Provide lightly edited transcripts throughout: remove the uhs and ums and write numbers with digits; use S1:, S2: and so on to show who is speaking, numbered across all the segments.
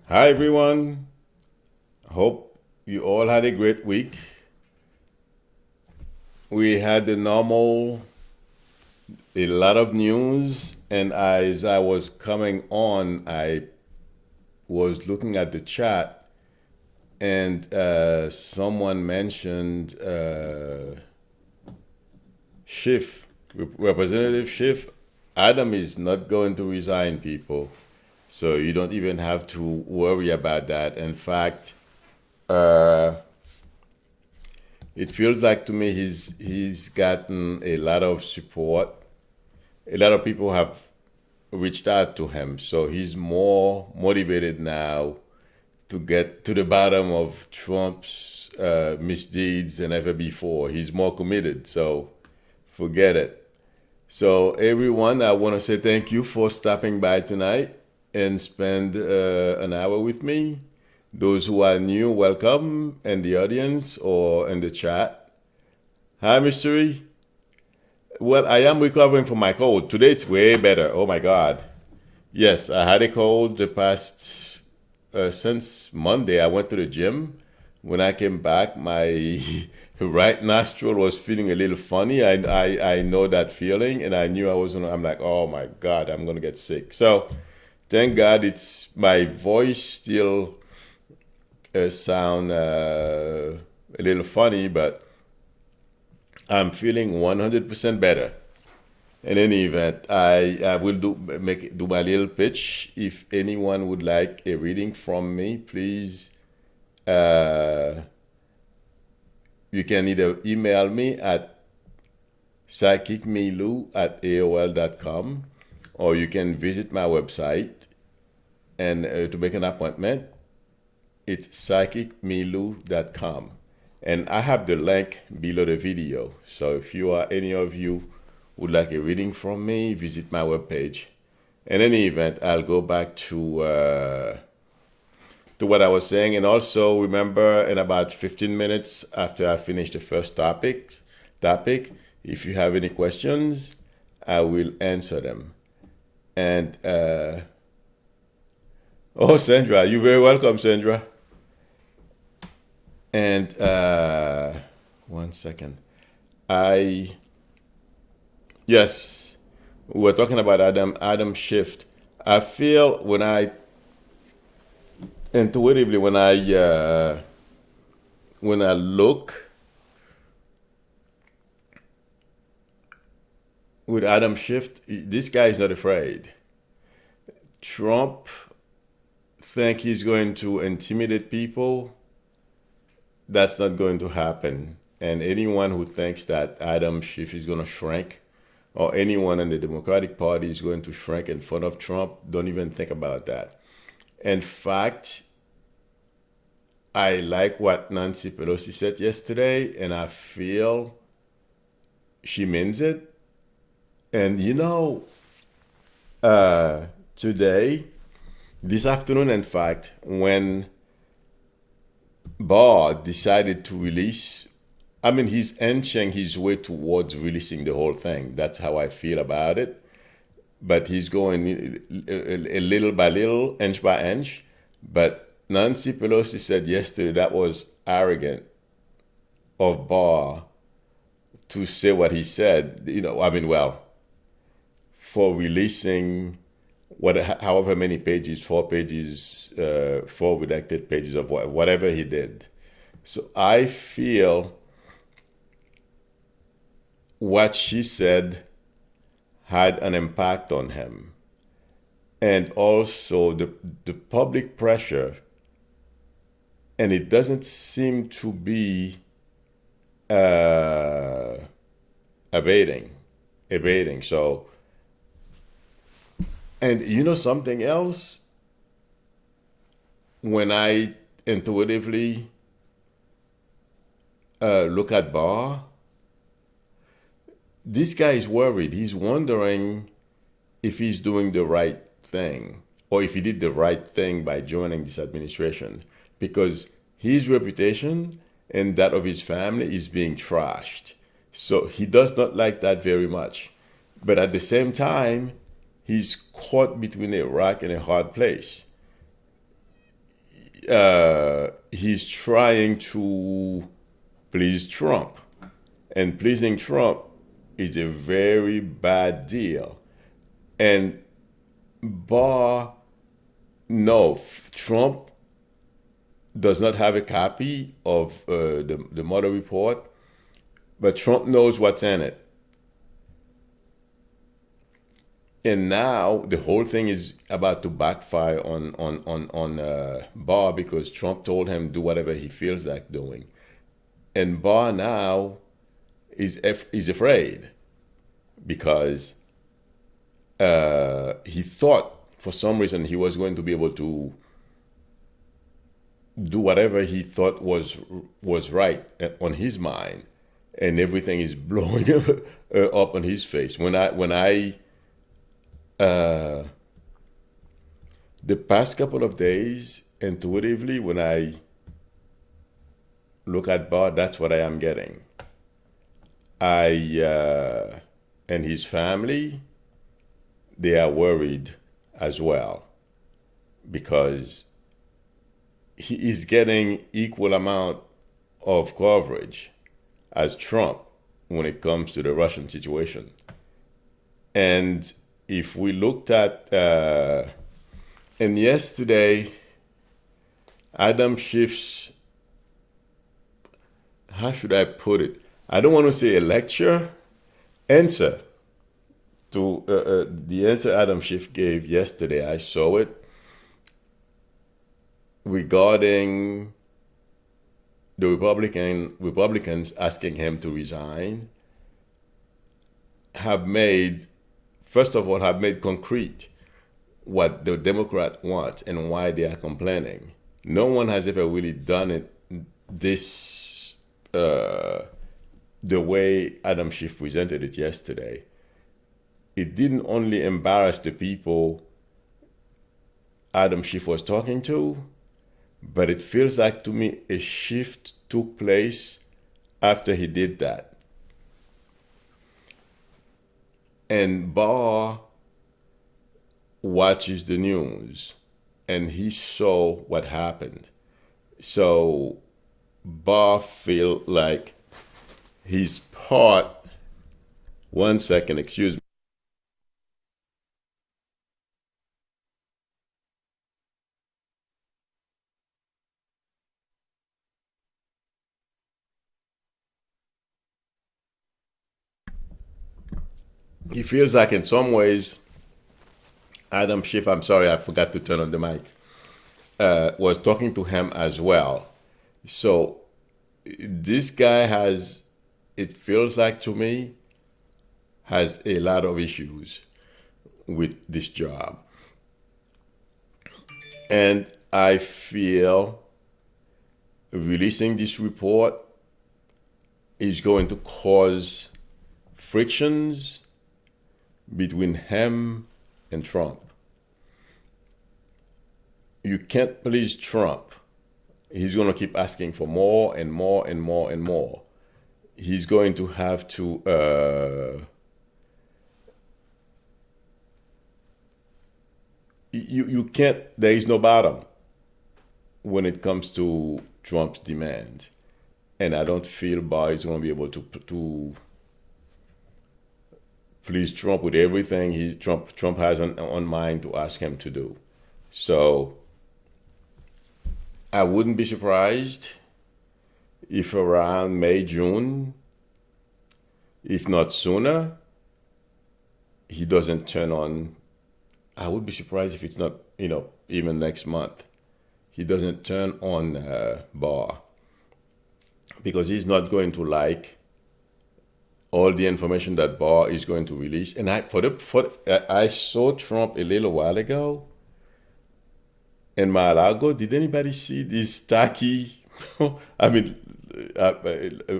S1: Hi everyone. Hope you all had a great week. We had the normal, a lot of news, and as I was coming on, I was looking at the chat, and someone mentioned Schiff, Representative Schiff. Adam is not going to resign, people, so you don't even have to worry about that. In fact, uh, it feels like to me he's gotten a lot of support. A lot of people have reached out to him, so he's more motivated now to get to the bottom of Trump's misdeeds than ever before. He's more committed, so forget it. So everyone, I want to say thank you for stopping by tonight and spend an hour with me. Those who are new, welcome in the audience or in the chat. Hi, Mystery. Well, I am recovering from my cold. Today it's way better. Oh my God. Yes, I had a cold the past, since Monday. I went to the gym. When I came back, my right nostril was feeling a little funny. I know that feeling, and I knew I was gonna, I'm like, oh my God, I'm gonna get sick. So thank God it's my voice still sound a little funny, but I'm feeling 100% better. In any event, I will do my little pitch. If anyone would like a reading from me, please, uh, you can either email me at psychicmilu@aol.com, or you can visit my website and to make an appointment, it's psychicmilu.com. And I have the link below the video. So if you are any of you would like a reading from me, visit my webpage. In any event, I'll go back to what I was saying, and also remember, in about 15 minutes after I finish the first topic, if you have any questions, I will answer them. And oh, Sandra, you're very welcome, Sandra. And one second. I Yes, we were talking about Adam Schiff. I feel when I intuitively when I look with Adam Schiff, this guy is not afraid. Trump think he's going to intimidate people. That's not going to happen. And anyone who thinks that Adam Schiff is going to shrink, or anyone in the Democratic Party is going to shrink in front of Trump, don't even think about that. In fact, I like what Nancy Pelosi said yesterday, and I feel she means it. And today, this afternoon, in fact, when Barr decided to release, I mean, he's inching his way towards releasing the whole thing. That's how I feel about it. But he's going a little by little, inch by inch. But Nancy Pelosi said yesterday that was arrogant of Barr to say what he said. Well, for releasing however many pages, 4 pages, 4 redacted pages of whatever he did. So I feel what she said had an impact on him. And also the public pressure, and it doesn't seem to be uh, abating. So, and something else, when I intuitively look at Barr, this guy is worried. He's wondering if he's doing the right thing, or if he did the right thing by joining this administration, because his reputation and that of his family is being trashed. So he does not like that very much. But at the same time, he's caught between a rock and a hard place. he's trying to please Trump, and pleasing Trump is a very bad deal. And Barr, no, Trump does not have a copy of the Mueller report, but Trump knows what's in it. And now the whole thing is about to backfire on Barr, because Trump told him do whatever he feels like doing, and Barr now is afraid because he thought for some reason he was going to be able to do whatever he thought was right on his mind, and everything is blowing up on his face. When I the past couple of days, intuitively, when I look at Barr, that's what I am getting. And his family, they are worried as well, because he is getting equal amount of coverage as Trump when it comes to the Russian situation. And if we looked at, and yesterday, Adam Schiff's, how should I put it? I don't want to say a lecture, answer to the answer Adam Schiff gave yesterday. I saw it regarding the Republicans asking him to resign, have made concrete what the Democrat wants and why they are complaining. No one has ever really done it this the way Adam Schiff presented it yesterday. It didn't only embarrass the people Adam Schiff was talking to, but it feels like to me a shift took place after he did that. And Barr watches the news and he saw what happened. So Barr feel like he's part, one second, excuse me. He feels like in some ways, Adam Schiff, I'm sorry, I forgot to turn on the mic, was talking to him as well. So this guy has, it feels like to me, has a lot of issues with this job. And I feel releasing this report is going to cause frictions between him and Trump. You can't please Trump. He's going to keep asking for more and more and more and more. He's going to have to you can't, there is no bottom when it comes to Trump's demands. And I don't feel Barr is going to be able to please Trump with everything Trump has on mind to ask him to do. So I wouldn't be surprised if around May, June, if not sooner, he doesn't turn on. I would be surprised if it's not, even next month, he doesn't turn on Barr, because he's not going to like all the information that Barr is going to release. And I saw Trump a little while ago in Mar-a-Lago. Did anybody see this tacky? I mean,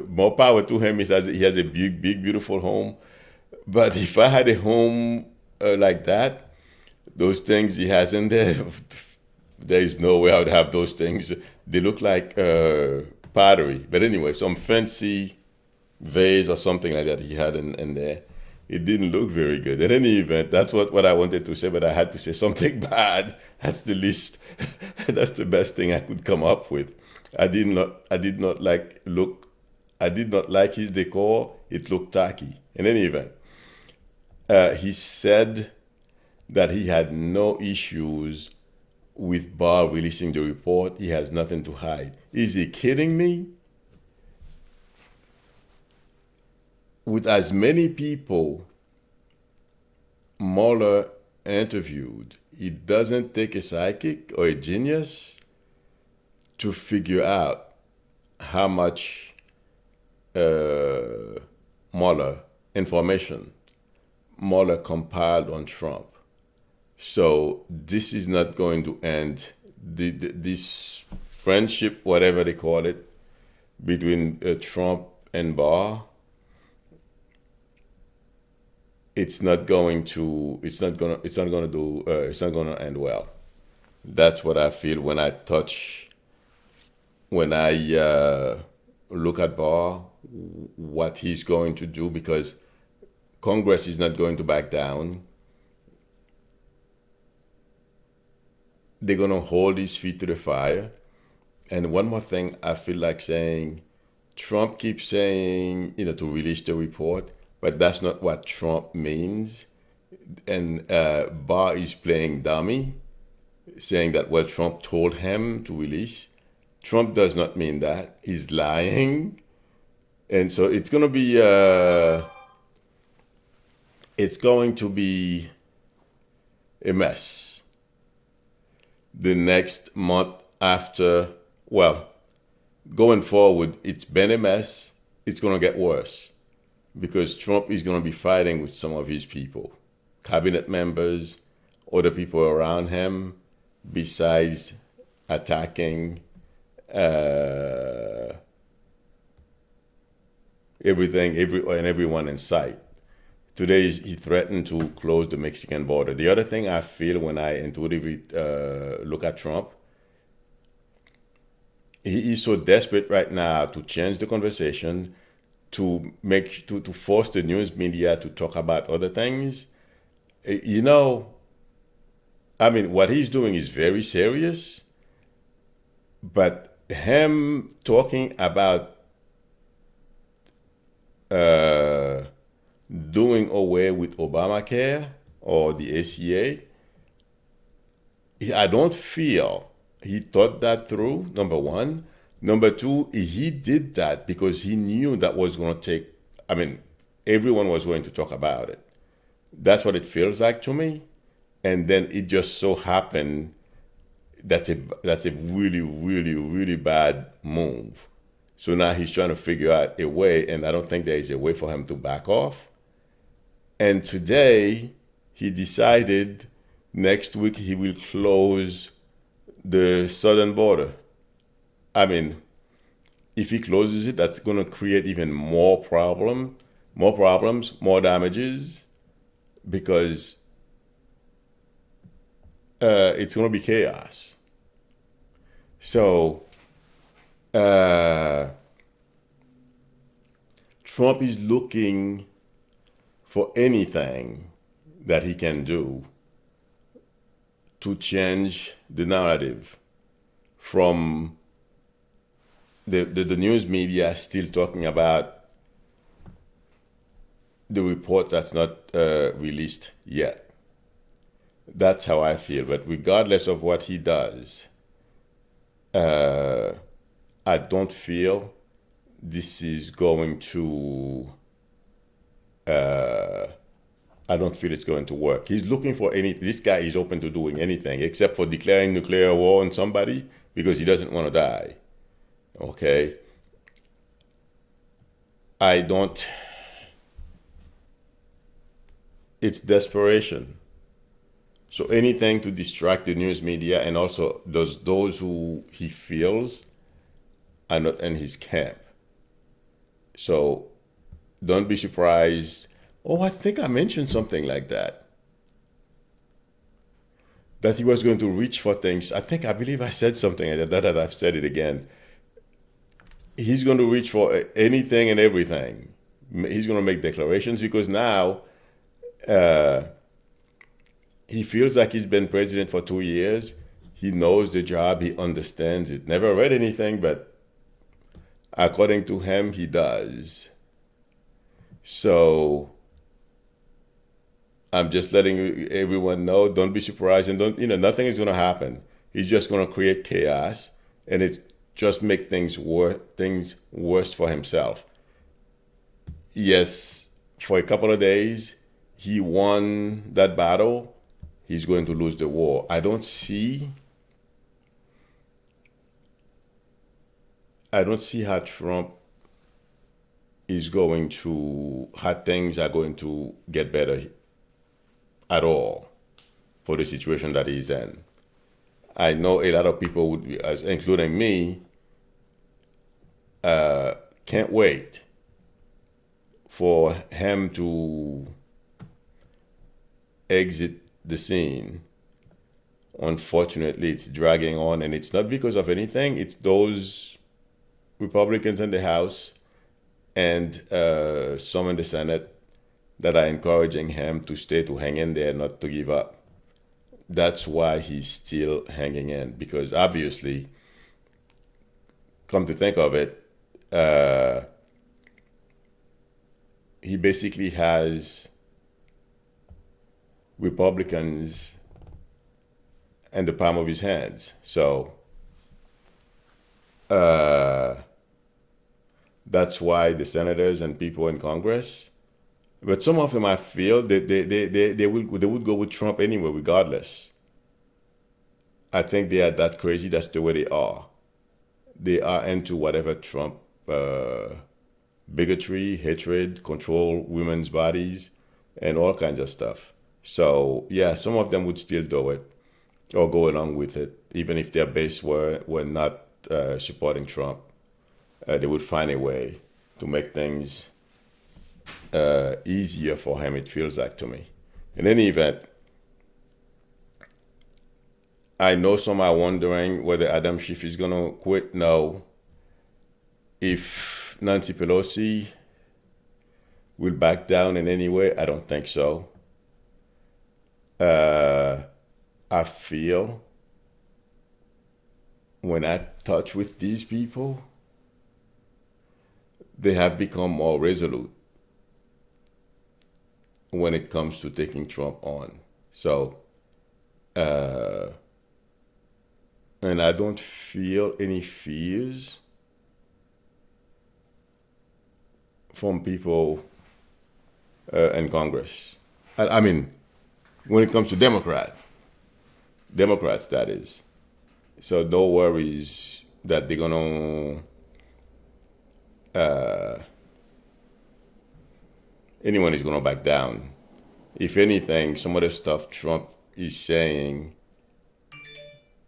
S1: more power to him. He has a big, beautiful home. But if I had a home like that, those things he has in there, there is no way I would have those things. They look like pottery. But anyway, some fancy vase or something like that he had in there. It didn't look very good. At any event, that's what I wanted to say, but I had to say something bad. That's the least, that's the best thing I could come up with. I did not like look, I did not like his decor. It looked tacky. In any event, he said that he had no issues with Barr releasing the report. He has nothing to hide. Is he kidding me? With as many people Mueller interviewed, it doesn't take a psychic or a genius to figure out how much Mueller information Mueller compiled on Trump. So this is not going to end. This friendship, whatever they call it, between Trump and Barr, it's not going to end well. That's what I feel when I look at Barr, what he's going to do, because Congress is not going to back down. They're going to hold his feet to the fire. And one more thing I feel like saying, Trump keeps saying, to release the report, but that's not what Trump means. And Barr is playing dummy, saying that, well, Trump told him to release. Trump does not mean that. He's lying. And so it's going to be a mess. The next month after, well, going forward, it's been a mess. It's going to get worse because Trump is going to be fighting with some of his people, cabinet members, other people around him, besides attacking everyone in sight. Today, he threatened to close the Mexican border. The other thing I feel when I intuitively look at Trump, he is so desperate right now to change the conversation, to force the news media to talk about other things. What he's doing is very serious, but him talking about doing away with Obamacare or the ACA, I don't feel he thought that through, number one. Number two, he did that because he knew that was going to everyone was going to talk about it. That's what it feels like to me. And then it just so happened that's a really, really, really bad move. So now he's trying to figure out a way, and I don't think there is a way for him to back off. And today, he decided next week he will close the southern border. If he closes it, that's going to create even more problems, more damages, because it's going to be chaos. So Trump is looking for anything that he can do to change the narrative from the news media still talking about the report that's not released yet. That's how I feel. But regardless of what he does, I don't feel this is going to I don't feel it's going to work. He's looking for anything. This guy is open to doing anything except for declaring nuclear war on somebody because he doesn't want to die. Okay? It's desperation. So anything to distract the news media, and also those who he feels are not in his camp. So don't be surprised. Oh, I think I mentioned something like that. That he was going to reach for things. I believe I said something like that I've said it again. He's going to reach for anything and everything. He's going to make declarations because now uh, he feels like he's been president for 2 years. He knows the job. He understands it. Never read anything, but according to him, he does. So I'm just letting everyone know. Don't be surprised, and don't nothing is going to happen. He's just going to create chaos, and it's just make things worse for himself. Yes, for a couple of days, he won that battle. He's going to lose the war. I don't see how Trump is going to how things are going to get better at all for the situation that he's in. I know a lot of people would be, as including me, can't wait for him to exit the scene. Unfortunately, it's dragging on, and it's not because of anything. It's those Republicans in the House and some in the Senate that are encouraging him to hang in there, not to give up. That's why he's still hanging in, because obviously, come to think of it, he basically has Republicans in the palm of his hands. So that's why the senators and people in Congress, but some of them I feel they would go with Trump anyway, regardless. I think they are that crazy. That's the way they are. They are into whatever Trump bigotry, hatred, control women's bodies, and all kinds of stuff. So yeah, some of them would still do it or go along with it, even if their base were not supporting Trump. They would find a way to make things easier for him, it feels like to me. In any event, I know some are wondering whether Adam Schiff is going to quit. No. If Nancy Pelosi will back down in any way, I don't think so. I feel when I touch with these people, they have become more resolute when it comes to taking Trump on. So, and I don't feel any fears from people in Congress. I mean, when it comes to Democrats, that is. So no worries that they're gonna anyone is gonna back down. If anything, some of the stuff Trump is saying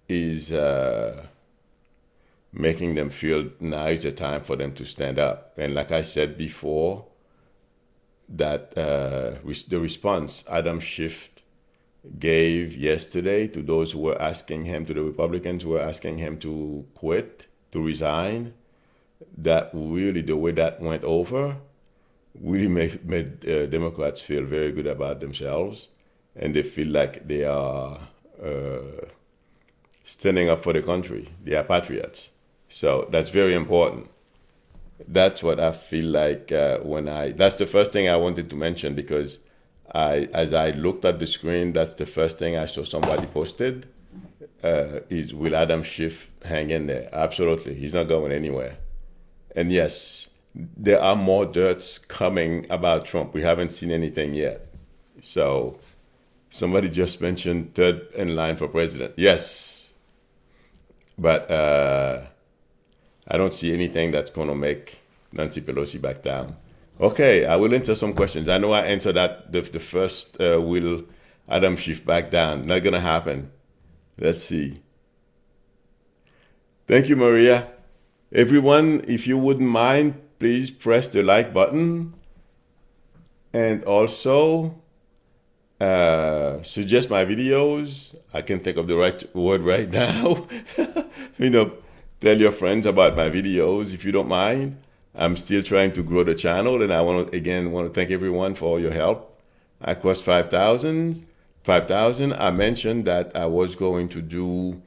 S1: is making them feel now is the time for them to stand up. And like I said before, that the response Adam Schiff gave yesterday to those who were asking him, to the Republicans who were asking him to quit, to resign, that really, the way that went over, really made Democrats feel very good about themselves, and they feel like they are standing up for the country. They are patriots. So that's very important. That's what I feel like that's the first thing I wanted to mention, because as I looked at the screen, that's the first thing I saw somebody posted, is will Adam Schiff hang in there? Absolutely. He's not going anywhere. And yes, there are more dirts coming about Trump. We haven't seen anything yet. So somebody just mentioned third in line for president. Yes. But I don't see anything that's going to make Nancy Pelosi back down. Okay, I will answer some questions. I know I answered that the first, will Adam Schiff back down? Not going to happen. Let's see. Thank you, Maria. Everyone, if you wouldn't mind, please press the like button. And also, suggest my videos. I can't think of the right word right now. Tell your friends about my videos if you don't mind. I'm still trying to grow the channel, and I want to thank everyone for your help. I crossed 5,000. 5,000. I mentioned that I was going to do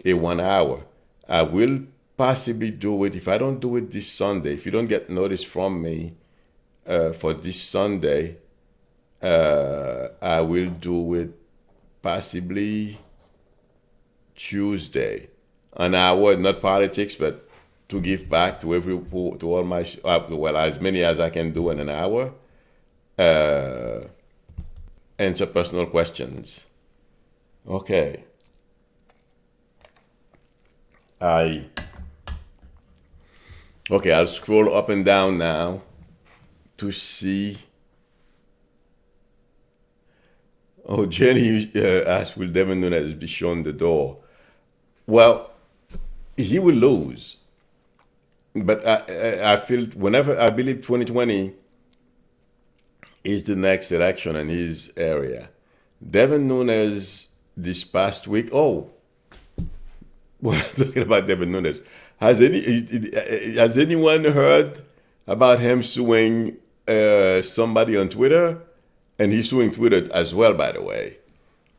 S1: a 1 hour. I will possibly do it if I don't do it this Sunday. If you don't get notice from me for this Sunday, I will do it possibly Tuesday. An hour, not politics, but to give back to to all my well, as many as I can do in an hour. Uh, Answer personal questions. Okay. I okay. I'll scroll up and down now to see. Oh, Jenny asked, "Will Devin Nunes be shown the door?" Well, he will lose, but I feel whenever I believe 2020 is the next election in his area. Devin Nunes this past week. Oh, we're talking about Devin Nunes. Has anyone heard about him suing somebody on Twitter? And he's suing Twitter as well, by the way,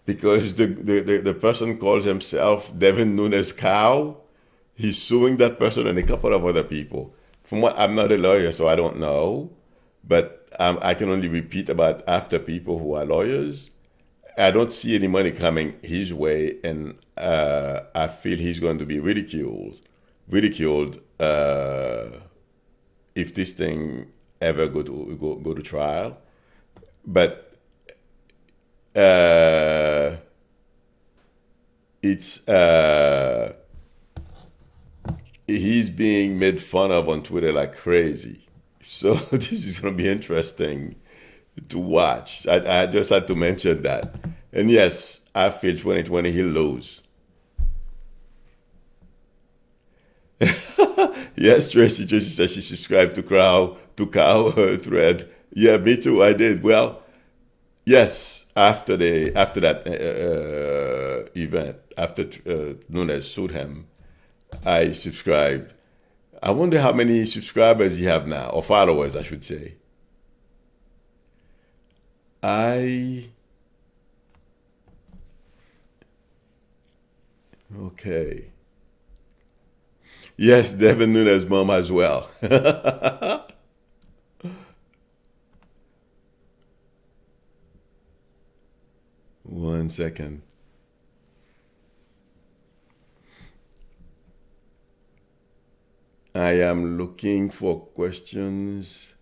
S1: because the person calls himself Devin Nunes Cow. He's suing that person and a couple of other people. From what I'm not a lawyer, so I don't know, but I can only repeat about after people who are lawyers. I don't see any money coming his way, and I feel he's going to be ridiculed if this thing ever go to trial. But it's he's being made fun of on Twitter like crazy. So this is going to be interesting to watch. I just had to mention that. And yes, I feel 2020 he'll lose. Yes, Tracy says she subscribed to Cow thread. Yeah, me too. I did. Well, yes. After that event, after Nunes sued him, I subscribed. I wonder how many subscribers you have now, or followers, I should say. Okay. Yes, Devin Nunes' mom as well. 1 second. I am looking for questions.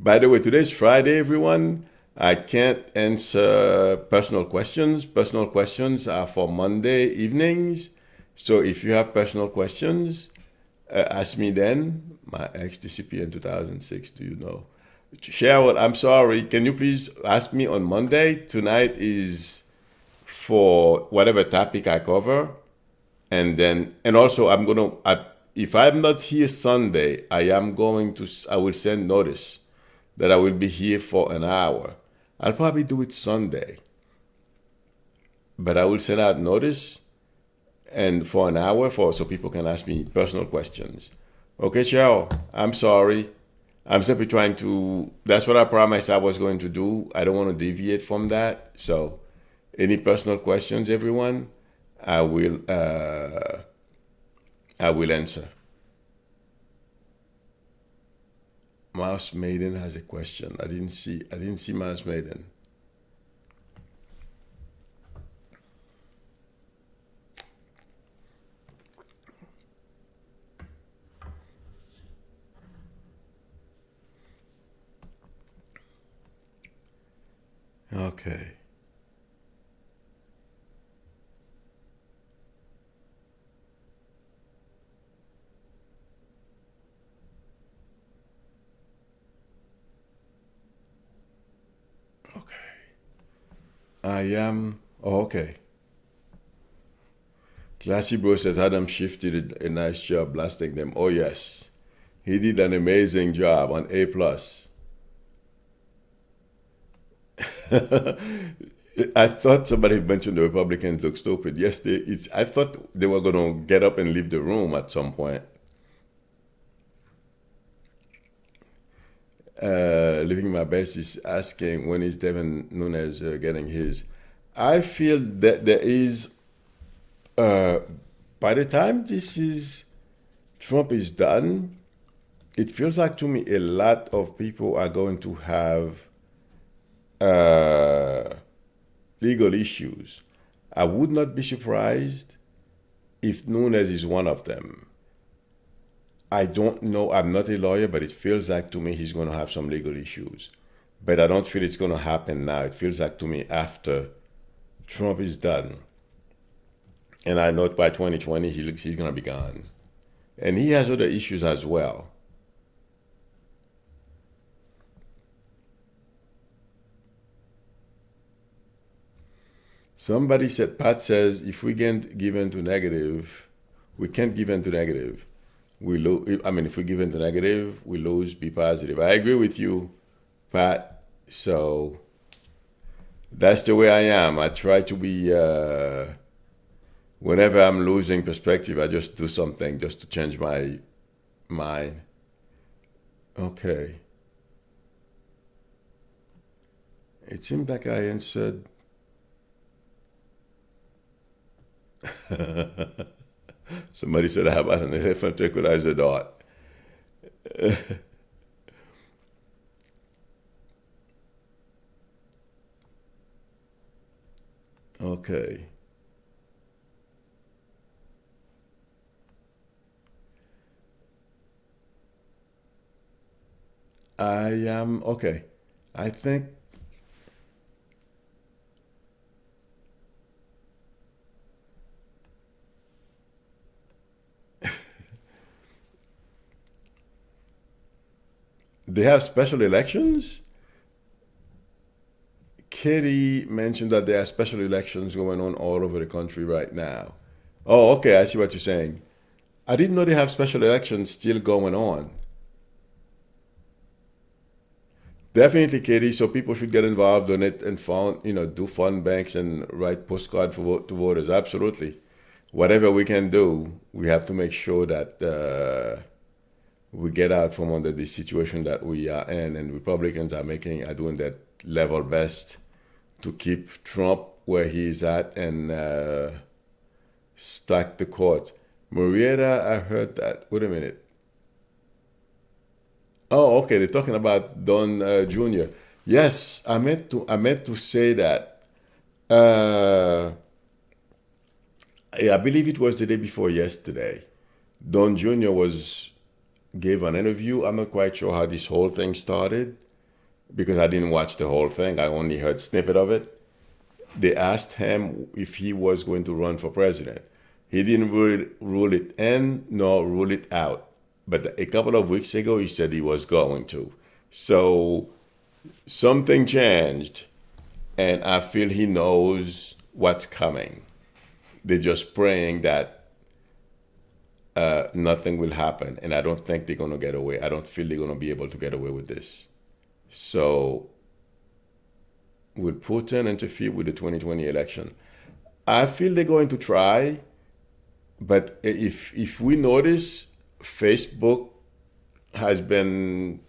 S1: By the way, today's Friday, everyone. I can't answer personal questions. Personal questions are for Monday evenings. So if you have personal questions, ask me then. My ex disappeared in 2006. Do you know? Cheryl, I'm sorry. Can you please ask me on Monday? Tonight is for whatever topic I cover. And also if I'm not here Sunday, I will send notice that I will be here for an hour. I'll probably do it Sunday, but I will send out notice and for an hour so people can ask me personal questions. Okay, Cheryl, I'm sorry. I'm simply that's what I promised I was going to do. I don't want to deviate from that. So any personal questions, everyone, I will answer. Mouse Maiden has a question. I didn't see Mouse Maiden. Okay. I am. Oh, okay. Classy Bro says Adam Schiff did a nice job blasting them. Oh, yes. He did an amazing job on A+. I thought somebody mentioned the Republicans look stupid. Yes, I thought they were going to get up and leave the room at some point. Living My Best is asking when is Devin Nunes getting his. I feel that there is, uh, by the time Trump is done, it feels like to me a lot of people are going to have uh, legal issues. I would not be surprised if Nunes is one of them. I don't know. I'm not a lawyer, but it feels like to me he's going to have some legal issues. But I don't feel it's going to happen now. It feels like to me after Trump is done. And I know by 2020 he's going to be gone. And he has other issues as well. Somebody said, Pat says, if we can't give in to negative, we can't give in to negative. If we give in to negative, we lose, be positive. I agree with you, Pat. So that's the way I am. I try to be, whenever I'm losing perspective, I just do something just to change my mind. Okay. It seems like I answered. Somebody said, how about an elephant tranquilizer dart? Okay. I am, okay. I think they have special elections. Katie mentioned that there are special elections going on all over the country right now. Oh, okay, I see what you're saying. I didn't know they have special elections still going on. Definitely, Katie. So people should get involved in it and do fund banks and write postcard to voters. Absolutely. Whatever we can do, we have to make sure that we get out from under the situation that we are in. And Republicans are doing that level best to keep Trump where he's at and stack the court. Marietta, I heard that. Wait a minute. Oh, okay. They're talking about Don Jr. Yes, I meant to say that. Uh, I believe it was the day before yesterday. Don Jr. was gave an interview. I'm not quite sure how this whole thing started because I didn't watch the whole thing. I only heard snippet of it. They asked him if he was going to run for president. He didn't rule it in nor rule it out. But a couple of weeks ago, he said he was going to. So something changed, and I feel he knows what's coming. They're just praying that nothing will happen, and I don't think they're going to get away. I don't feel they're going to be able to get away with this. So, will Putin interfere with the 2020 election? I feel they're going to try, but if we notice, Facebook has been,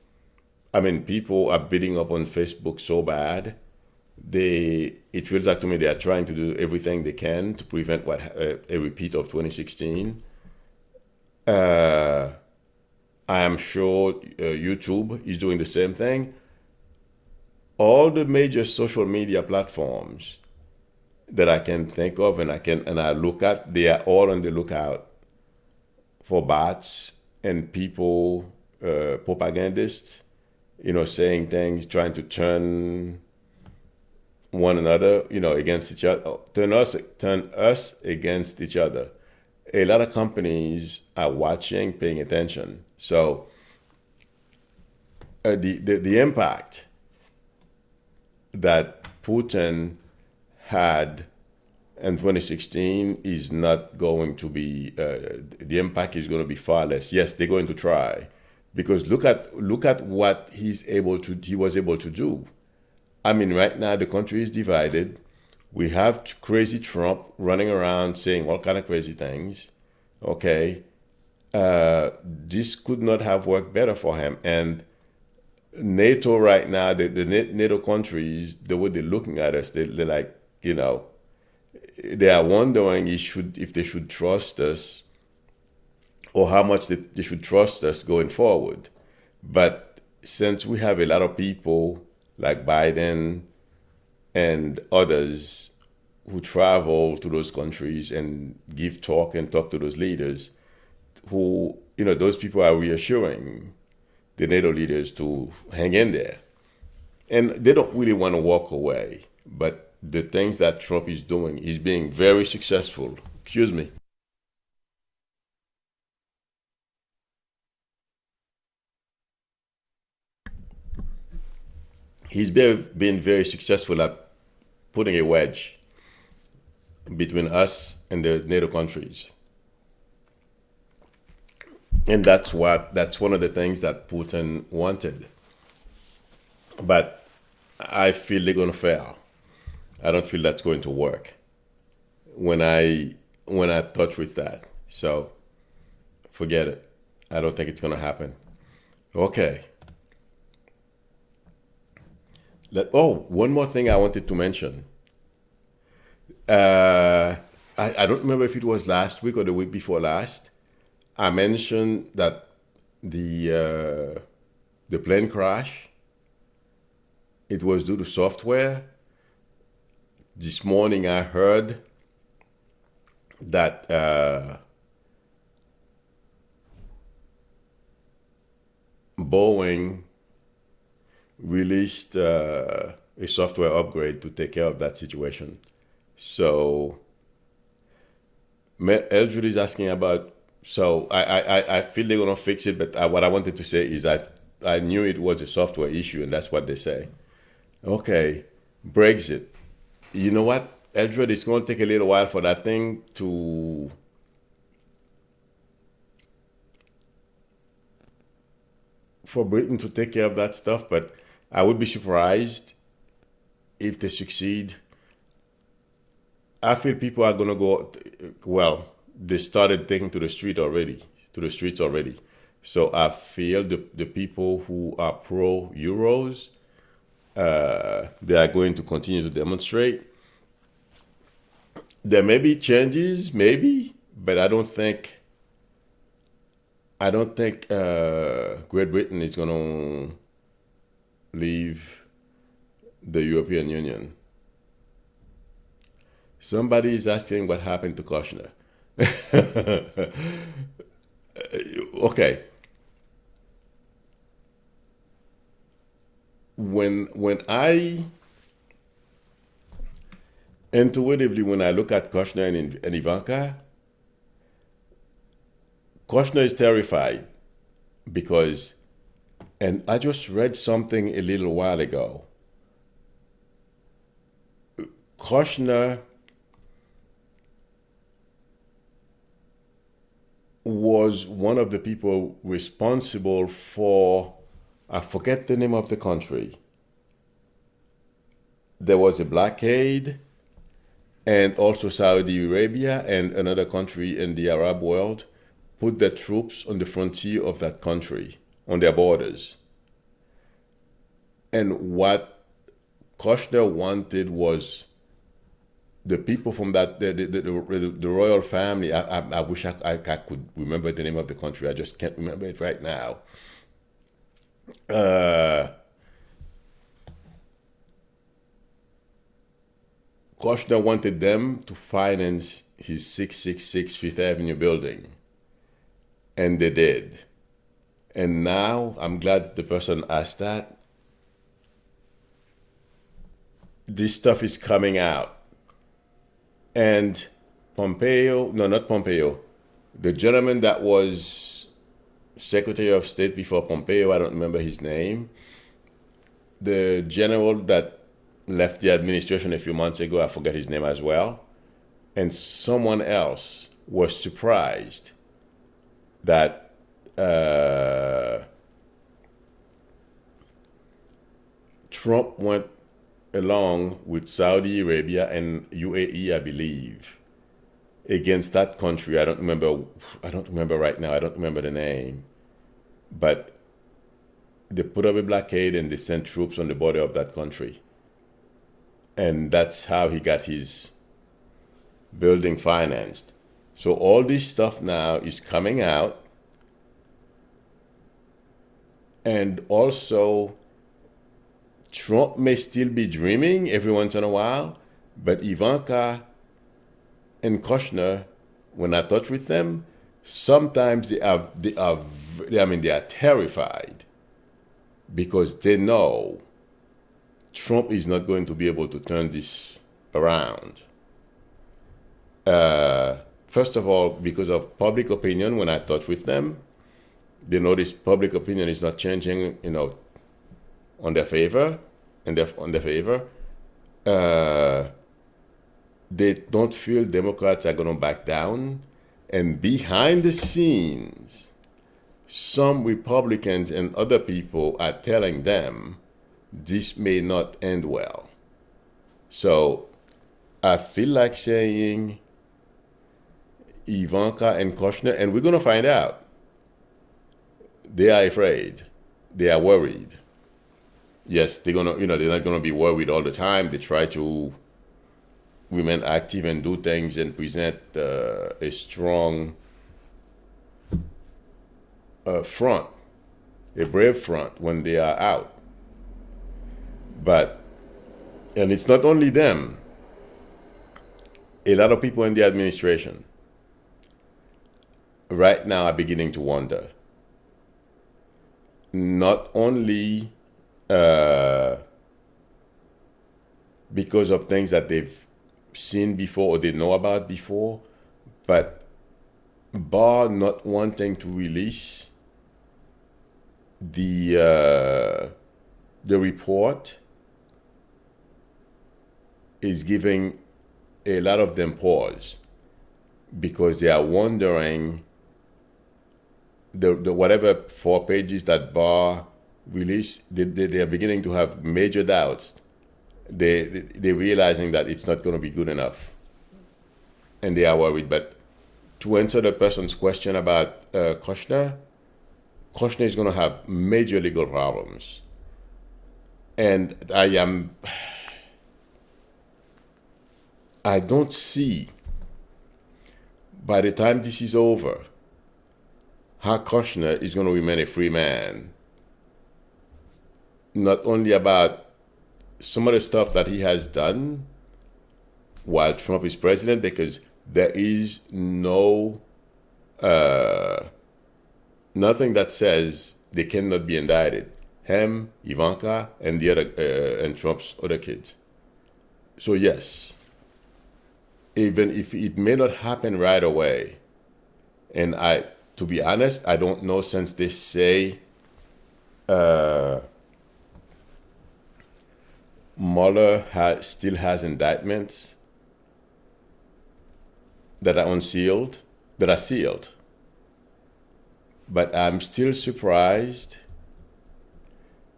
S1: people are beating up on Facebook so bad. It feels like to me they are trying to do everything they can to prevent a repeat of 2016. Uh, I am sure YouTube is doing the same thing. All the major social media platforms that I can think of and I look at, they are all on the lookout for bots and people, propagandists, saying things, trying to turn one another, against each other, turn us against each other. A lot of companies are watching, paying attention. So the impact that Putin had in 2016 is not going to be, the impact is going to be far less. Yes, they're going to try, because look at what he was able to do. Right now the country is divided. We have crazy Trump running around saying all kind of crazy things. Okay, this could not have worked better for him. And NATO right now, the NATO countries, the way they're looking at us, they're like, you know, they are wondering if they should trust us or how much they should trust us going forward. But since we have a lot of people like Biden and others who travel to those countries and give talk and talk to those leaders, who, you know, those people are reassuring the NATO leaders to hang in there. And they don't really want to walk away. But the things that Trump is doing, is being very successful. Excuse me. Been very successful at putting a wedge between us and the NATO countries. And that's one of the things that Putin wanted. But I feel they're gonna fail. I don't feel that's going to work when I touch with that. So forget it. I don't think it's gonna happen. Okay. One more thing I wanted to mention. Uh, I don't remember if it was last week or the week before last. I mentioned that the plane crash, it was due to software. This morning I heard that Boeing released a software upgrade to take care of that situation. So Eldred is asking about. So I feel they're gonna fix it, but what I wanted to say is I knew it was a software issue, and that's what they say. Okay, Brexit. You know what, Eldred? It's gonna take a little while for that thing to for Britain to take care of that stuff, but I would be surprised if they succeed. I feel people are gonna go. Well, they started taking to the streets already. So I feel the people who are pro Euros, they are going to continue to demonstrate. There may be changes, maybe, but I don't think Great Britain is gonna leave the European Union. Somebody is asking what happened to Kushner. Okay, when I intuitively when I look at Kushner and Ivanka, Kushner is terrified because, and I just read something a little while ago. Kushner was one of the people responsible for, I forget the name of the country. There was a blockade, and also Saudi Arabia and another country in the Arab world put their troops on the frontier of that country, on their borders. And what Kushner wanted was the people from that the royal family. I wish I could remember the name of the country. I just can't remember it right now. Uh, Kushner wanted them to finance his 666 Fifth Avenue building, and they did. And now I'm glad the person asked that. This stuff is coming out. And Pompeo, no, not Pompeo, the gentleman that was Secretary of State before Pompeo, I don't remember his name, the general that left the administration a few months ago, I forget his name as well, and someone else was surprised that Trump went along with Saudi Arabia and UAE, I believe, against that country. I don't remember. I don't remember right now. I don't remember the name, but they put up a blockade and they sent troops on the border of that country. And that's how he got his building financed. So all this stuff now is coming out. And also, Trump may still be dreaming every once in a while, but Ivanka and Kushner, when I touch with them, sometimes they are terrified because they know Trump is not going to be able to turn this around. First of all, because of public opinion, when I touch with them, they notice public opinion is not changing, on their favor, they don't feel Democrats are going to back down. And behind the scenes, some Republicans and other people are telling them this may not end well. So I feel like saying Ivanka and Kushner, and we're going to find out. They are afraid. They are worried. Yes, they're not gonna be worried all the time. They try to remain active and do things and present a strong front, a brave front when they are out. And it's not only them. A lot of people in the administration right now are beginning to wonder. Not only because of things that they've seen before or they know about before, but Barr not wanting to release the report is giving a lot of them pause because they are wondering the whatever 4 pages that Barr released, they are beginning to have major doubts. They're realizing that it's not going to be good enough, and they are worried. But to answer the person's question about Kushner is going to have major legal problems, and I don't see by the time this is over how Kushner is going to remain a free man. Not only about some of the stuff that he has done while Trump is president, because there is nothing that says they cannot be indicted. Him, Ivanka, and the other and Trump's other kids. So yes, even if it may not happen right away, and to be honest, I don't know, since they say Mueller still has indictments that are unsealed, that are sealed. But I'm still surprised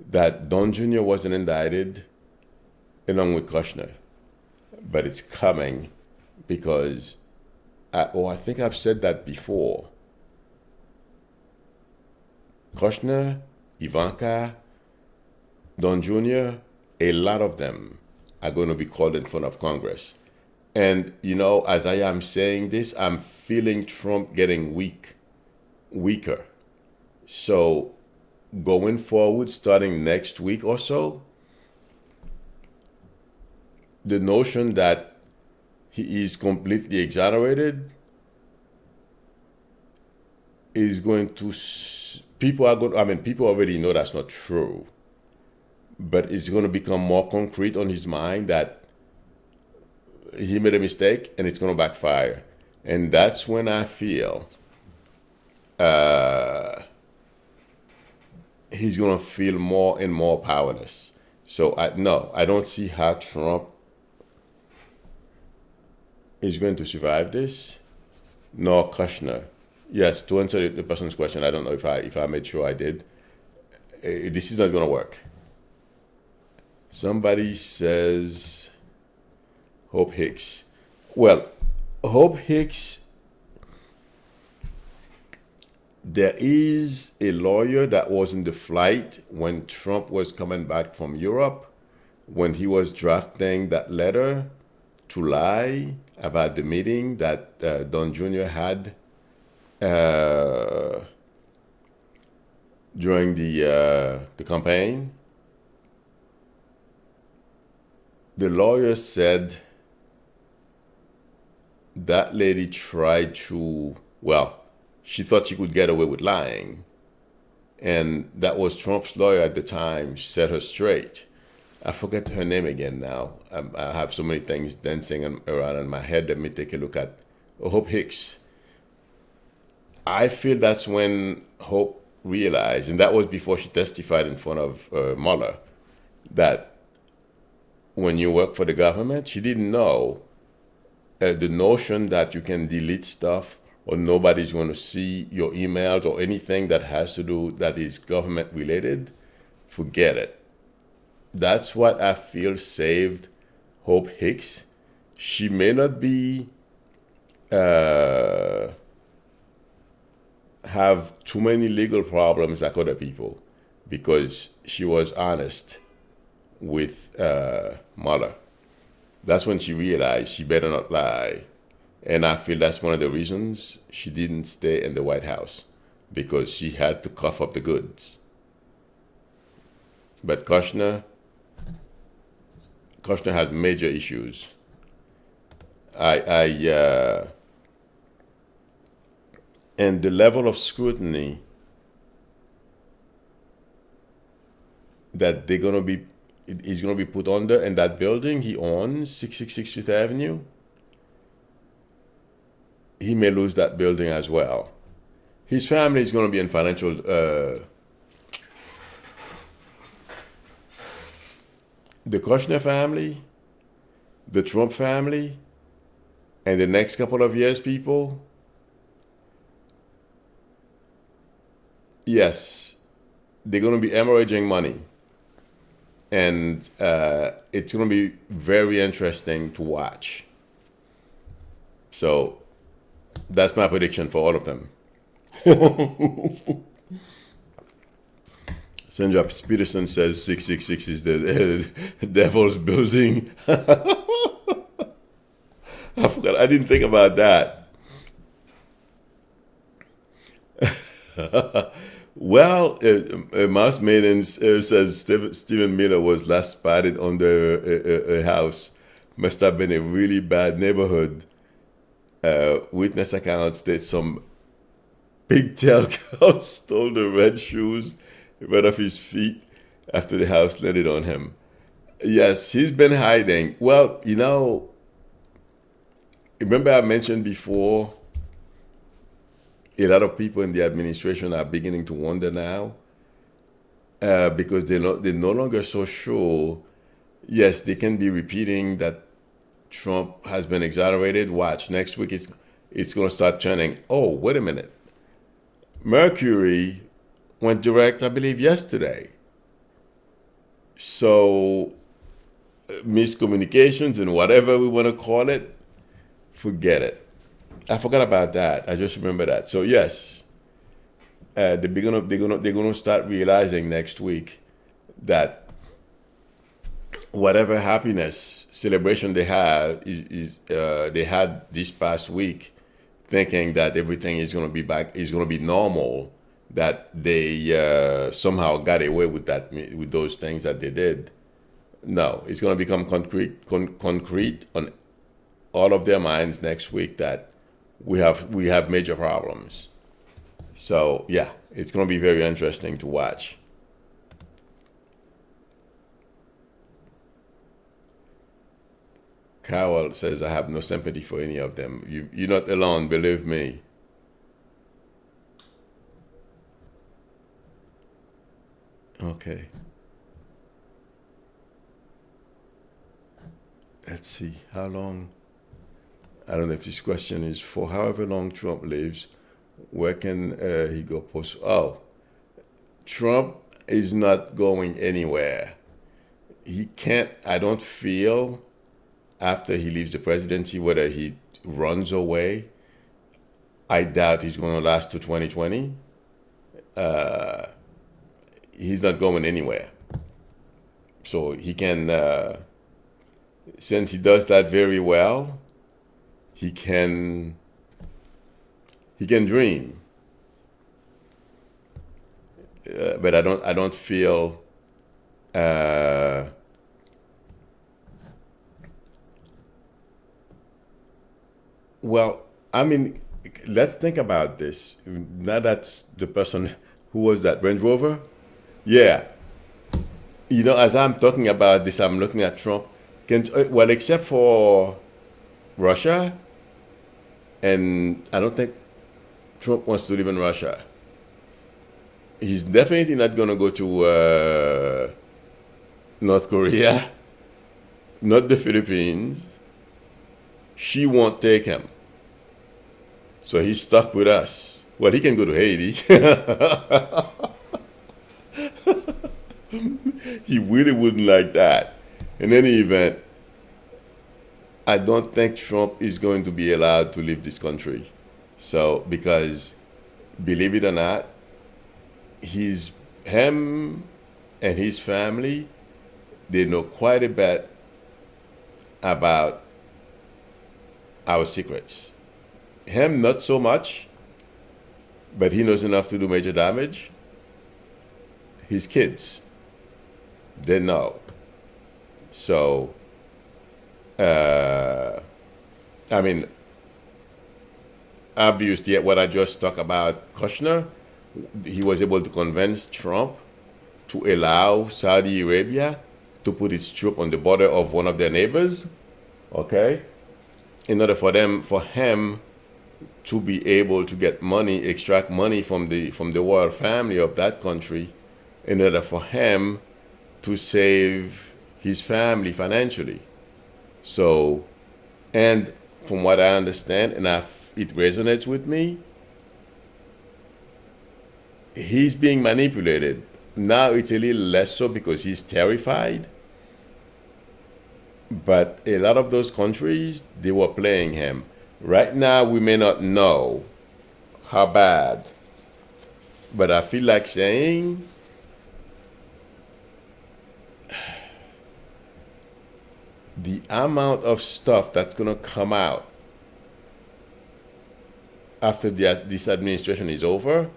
S1: that Don Jr. wasn't indicted along with Kushner. But it's coming because, I think I've said that before. Kushner, Ivanka, Don Jr., a lot of them are going to be called in front of Congress. And, as I am saying this, I'm feeling Trump getting weaker. So going forward, starting next week or so, the notion that he is completely exonerated is going to... People already know that's not true. But it's going to become more concrete on his mind that he made a mistake and it's going to backfire. And that's when I feel he's going to feel more and more powerless. So I don't see how Trump is going to survive this, nor Kushner. Yes, to answer the person's question, I don't know if I made sure I did. This is not going to work. Somebody says Hope Hicks. Well, Hope Hicks There is a lawyer that was in the flight when Trump was coming back from Europe, when he was drafting that letter to lie about the meeting that Don Jr. had uh, during the campaign. The lawyer said that lady tried to, well, she thought she could get away with lying. And that was Trump's lawyer at the time, set her straight. I forget her name again now. I have so many things dancing around in my head. Let me take a look at Hope Hicks. I feel that's when Hope realized, and that was before she testified in front of Mueller, that when you work for the government, she didn't know the notion that you can delete stuff or nobody's going to see your emails or anything that has to do that is government related. Forget it. That's what I feel saved Hope Hicks. She may not be have too many legal problems like other people because she was honest with Mueller. That's when she realized she better not lie. And I feel that's one of the reasons she didn't stay in the White House, because she had to cough up the goods. But Kushner has major issues. And the level of scrutiny that he's gonna be put under in that building he owns, 666 Fifth Avenue. He may lose that building as well. His family is going to be in financial. The Kushner family, the Trump family, and the next couple of years, people. Yes, they're going to be hemorrhaging money, and it's going to be very interesting to watch. So. That's my prediction for all of them. Sandra Peterson says 666 is the devil's building. I forgot. I didn't think about that. Well, Mouse Maiden says Stephen Miller was last spotted under a house. Must have been a really bad neighborhood. Witness account states some pigtail cow stole the red shoes right off his feet after the house landed on him. Yes, he's been hiding. Well, remember I mentioned before, a lot of people in the administration are beginning to wonder now because they're no longer so sure. Yes, they can be repeating that Trump has been exonerated. Watch, next week it's going to start turning. Oh, wait a minute. Mercury went direct, I believe, yesterday. So, miscommunications and whatever we want to call it, forget it. I forgot about that. I just remember that. So yes, they're gonna start realizing next week that whatever happiness celebration they have they had this past week, thinking that everything is going to be back, is going to be normal, that they somehow got away with that, with those things that they did. No, it's going to become concrete on all of their minds next week that we have major problems. So yeah, it's going to be very interesting to watch. Carol says, I have no sympathy for any of them. You're not alone, believe me. Okay. Let's see. How long? I don't know if this question is for however long Trump lives, where can he go post? Oh, Trump is not going anywhere. He can't, I don't feel, after he leaves the presidency, whether he runs away, I doubt he's going to last to 2020. he's not going anywhere. So he can, since he does that very well, he can dream. But I don't feel. Uh, well, I mean, let's think about this. Now that's the person who was that Range Rover. Yeah, as I'm talking about this, I'm looking at Trump. Well, except for Russia, and I don't think Trump wants to live in Russia. He's definitely not going to go to North Korea, not the Philippines. She won't take him. So he's stuck with us. Well, he can go to Haiti. He really wouldn't like that. In any event, I don't think Trump is going to be allowed to leave this country. So, because believe it or not, him and his family, they know quite a bit about our secrets. Him, not so much, but he knows enough to do major damage. His kids, they know. So, I mean, obviously, what I just talked about, Kushner, he was able to convince Trump to allow Saudi Arabia to put its troop on the border of one of their neighbors, okay, in order for him to be able to get money, extract money from the royal family of that country, in order for him to save his family financially. So, and from what I understand, and it resonates with me, he's being manipulated. Now it's a little less so because he's terrified. But a lot of those countries, they were playing him. Right now, we may not know how bad, but I feel like saying the amount of stuff that's going to come out after this administration is over,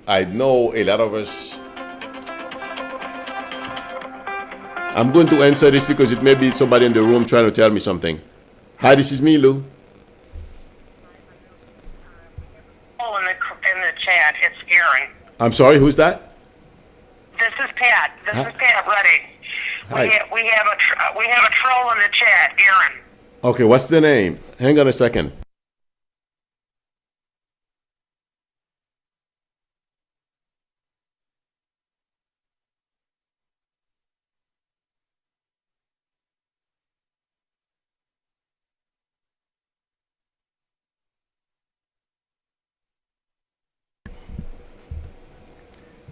S1: I know a lot of us. I'm going to answer this because it may be somebody in the room trying to tell me something. Hi, this is me, Lou.
S2: Oh, in the chat, it's Aaron.
S1: I'm sorry, who's that?
S2: This is Pat. This is Pat Ruddick. We have a troll in the chat, Aaron.
S1: Okay, what's the name? Hang on a second.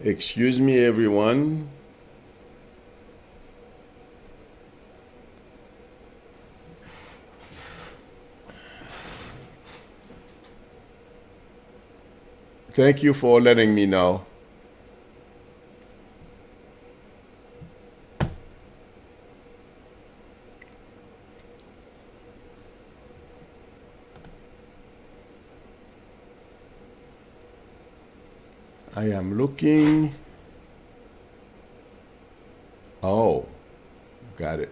S1: Excuse me, everyone. Thank you for letting me know. I am looking. Oh, got it.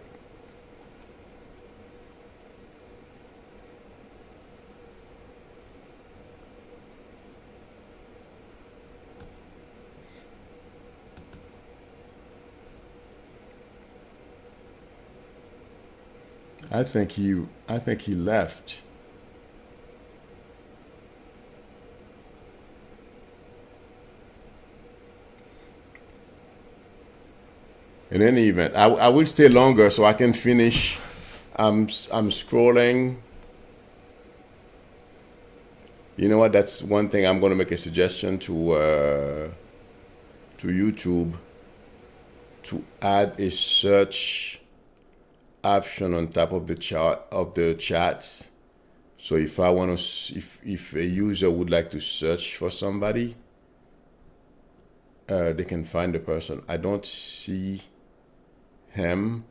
S1: I think he left. In any event, I will stay longer so I can finish. I'm scrolling. You know what? That's one thing I'm going to make a suggestion to YouTube, to add a search option on top of the chats. So if I want to, if a user would like to search for somebody, they can find the person. I don't see him.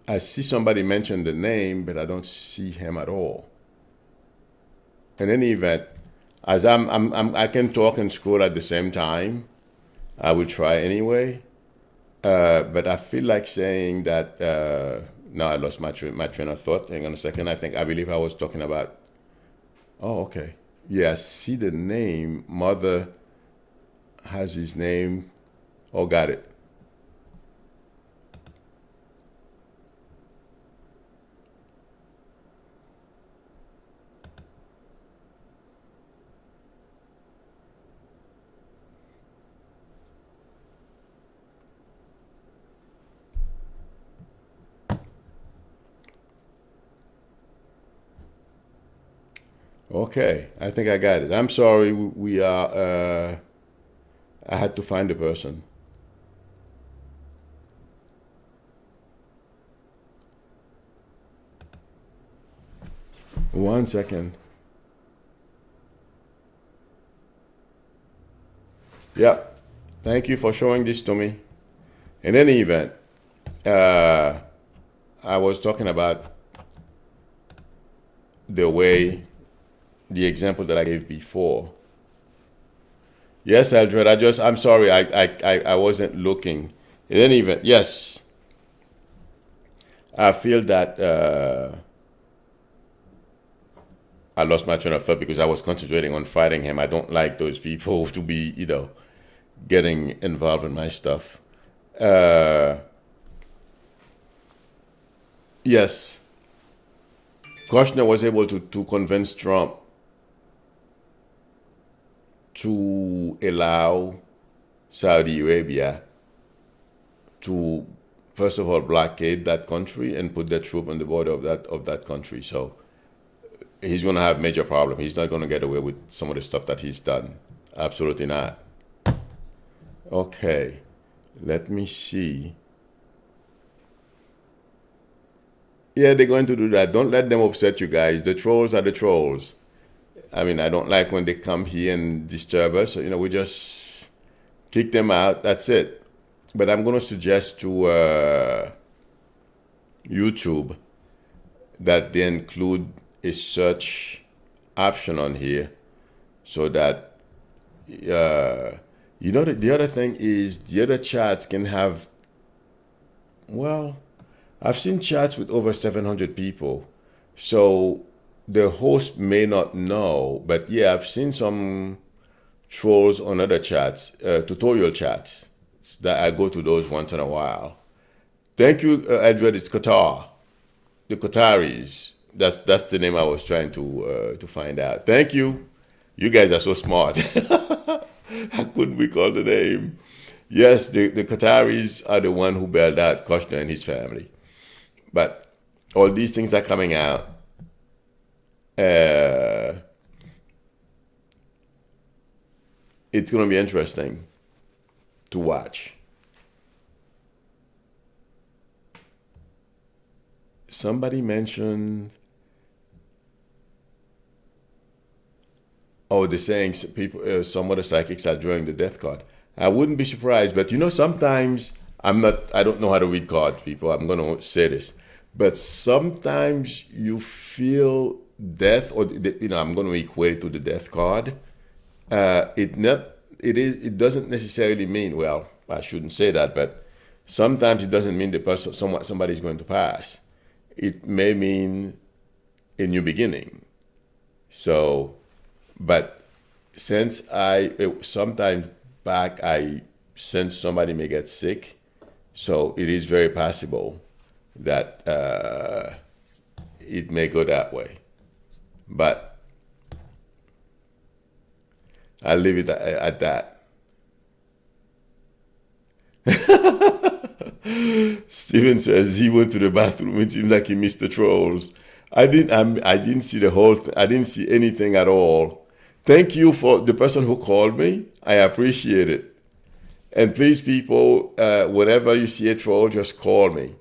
S1: I see somebody mention the name, but I don't see him at all. In any event, as I can talk and scroll at the same time. I will try anyway. But I feel like saying that. Now I lost my train of thought. Hang on a second. I believe I was talking about. Oh, okay. Yeah, I see the name. Mother has his name. Oh, got it. Okay, I think I got it. I'm sorry. We are. I had to find the person. One second. Yeah. Thank you for showing this to me. In any event, uh, I was talking about the example that I gave before. Yes, Eldred, I'm sorry, I wasn't looking. In any event, yes, I feel that I lost my train of thought because I was concentrating on fighting him. I don't like those people to be, getting involved in my stuff. Uh, yes, Kushner was able to convince Trump to allow Saudi Arabia to, first of all, blockade that country and put their troop on the border of that country. So he's going to have major problem. He's not going to get away with some of the stuff that he's done. Absolutely not. Okay, let me see. Yeah, they're going to do that. Don't let them upset you guys. The trolls are the trolls. I mean, I don't like when they come here and disturb us. So, we just kick them out. That's it. But I'm going to suggest to YouTube that they include a search option on here so that, the other thing is the other chats can have, well, I've seen chats with over 700 people. So the host may not know, but yeah, I've seen some trolls on other chats, tutorial chats. That I go to those once in a while. Thank you, Edward. It's Qatar, the Qataris. That's the name I was trying to find out. Thank you. You guys are so smart. How couldn't we call the name? Yes, the Qataris are the one who bailed out Kushner and his family. But all these things are coming out. It's going to be interesting to watch. Somebody mentioned, they're saying people, some of the psychics are drawing the death card. I wouldn't be surprised, but sometimes I don't know how to read cards, people. I'm going to say this. But sometimes you feel death, or I'm going to equate it to the death card. It doesn't necessarily mean, well, I shouldn't say that, but sometimes it doesn't mean somebody's going to pass. It may mean a new beginning. So, but since sometime back I sense somebody may get sick, so it is very possible that it may go that way. But I'll leave it at that. Steven says he went to the bathroom. It seems like he missed the trolls. I didn't see the whole thing. I didn't see anything at all. Thank you for the person who called me. I appreciate it. And please, people, whenever you see a troll, just call me.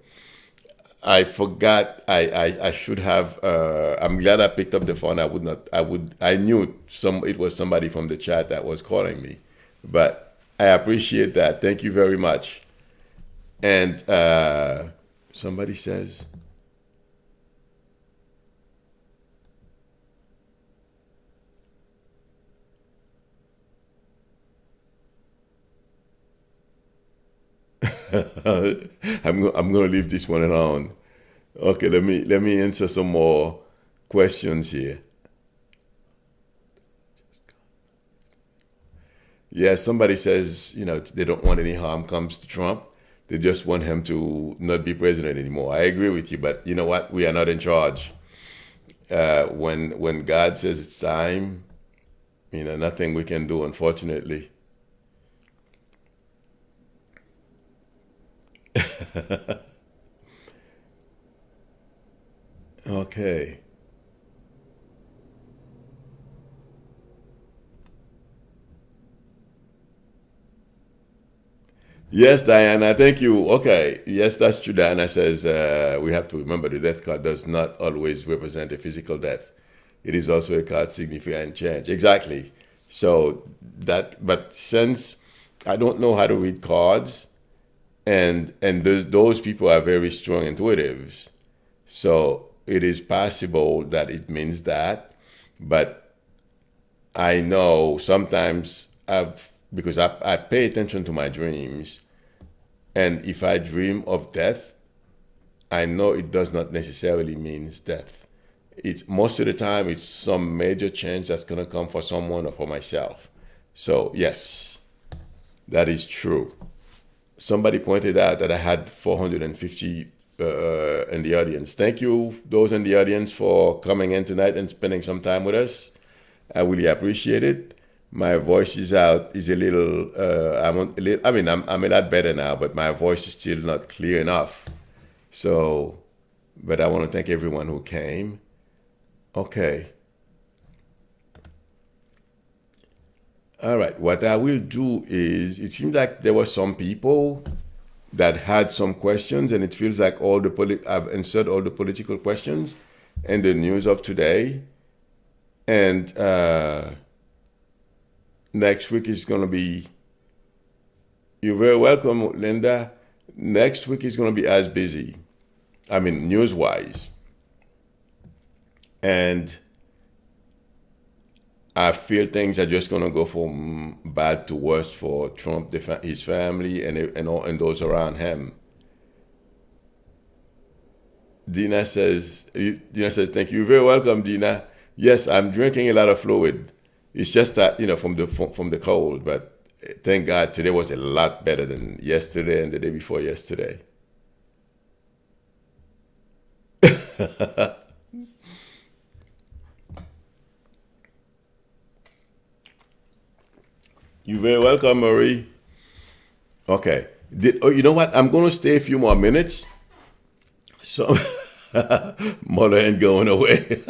S1: I forgot. I should have. I'm glad I picked up the phone. I would not. I would. I knew it was somebody from the chat that was calling me, but I appreciate that. Thank you very much. And somebody says, I'm going to leave this one alone. Okay, let me answer some more questions here. Yeah, somebody says, they don't want any harm comes to Trump. They just want him to not be president anymore. I agree with you, but you know what? We are not in charge. When God says it's time, nothing we can do, unfortunately. Okay. Yes, Diana, thank you. Okay, yes, that's true. Diana says we have to remember the death card does not always represent a physical death. It is also a card significant change. Exactly. So but since I don't know how to read cards, and those people are very strong intuitives, so it is possible that it means that, but I know sometimes because I pay attention to my dreams, and if I dream of death, I know it does not necessarily mean death. It's most of the time it's some major change that's gonna come for someone or for myself. So yes, that is true. Somebody pointed out that I had 450 in the audience. Thank you, those in the audience, for coming in tonight and spending some time with us. I really appreciate it. My voice is a little. I'm a lot better now, but my voice is still not clear enough. So, but I want to thank everyone who came. Okay. All right. What I will do is, it seems like there were some people that had some questions, and it feels like I've answered all the political questions in the news of today. And next week is going to be, you're very welcome, Linda. Next week is going to be as busy, news-wise. And I feel things are just going to go from bad to worse for Trump, his family, and those around him. Dina says, thank you. You're very welcome, Dina. Yes, I'm drinking a lot of fluid. It's just that, from the cold, but thank God today was a lot better than yesterday and the day before yesterday. You're very welcome, Marie. Okay. You know what? I'm going to stay a few more minutes. So, Mueller ain't going away.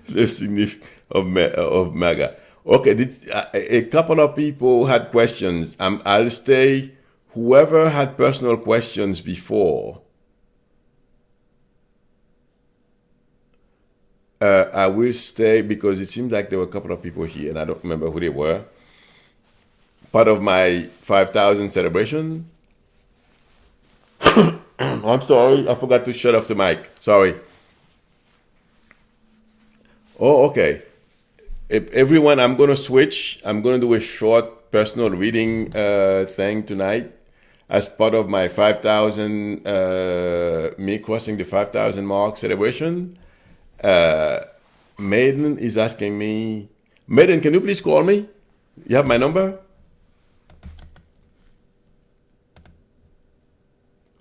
S1: The significance of MAGA. Okay, a couple of people had questions. I'll stay. Whoever had personal questions before, I will stay because it seems like there were a couple of people here, and I don't remember who they were. Part of my 5,000 celebration. I'm sorry, I forgot to shut off the mic. Sorry. Oh, okay. Everyone, I'm going to switch. I'm going to do a short personal reading thing tonight as part of my 5,000, me crossing the 5,000 mark celebration. Maiden is asking me, Maiden, can you please call me? You have my number?